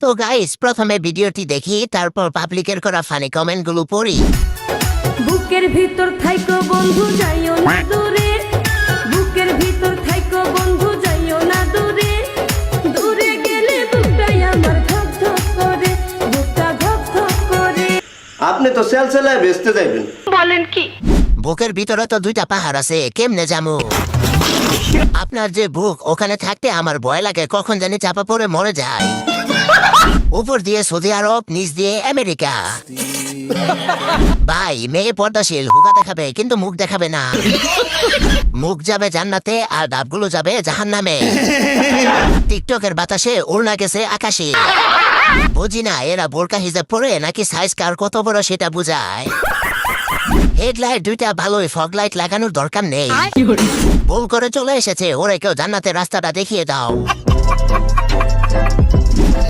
তো গাইস প্রথমে ভিডিওটি দেখি, তারপর পাবলিকের করা ফানি কমেন্টগুলো পড়ি। বুকের ভিতর থাইকো বন্ধু যাইও না দূরে, বুকের ভিতর থাইকো বন্ধু যাইও না দূরে, দূরে গেলে বুকটাই আমার ধক ধক করে, বুকটা ধক ধক করে। আপনি তো সেল সেলায় বেচতে যাইবেন। বলেন কি? বুকের ভিতরে তো দুইটা পাহাড় আছে, কেমনে যামু? আপনার যে বুক, ওখানে থাকতে আমার ভয় লাগে কখন জানি চাপা পড়ে মরে যায়। উপর দিয়ে সৌদি আরব, নিচ দিয়ে আমেরিকা। ভাই মেয়ে পর্দাশীল, হুকা দেখাবে কিন্তু মুখ দেখাবে না। মুখ যাবে জান্নাতে আর ডাবগুলো যাবে জাহান্নামে। টিকটকের বাতাসে ওড়না গেছে আকাশে। বুঝি না এরা বোরকা হিজাব পরে নাকি সাইজ কার কত বড় সেটা বুঝায়। হেডলাইট দুইটা ভালোই, ফগ লাইট লাগানোর দরকার নেই। ভুল করে চলে এসেছে, ওরে কেউ জান্নাতের রাস্তাটা দেখিয়ে দাও।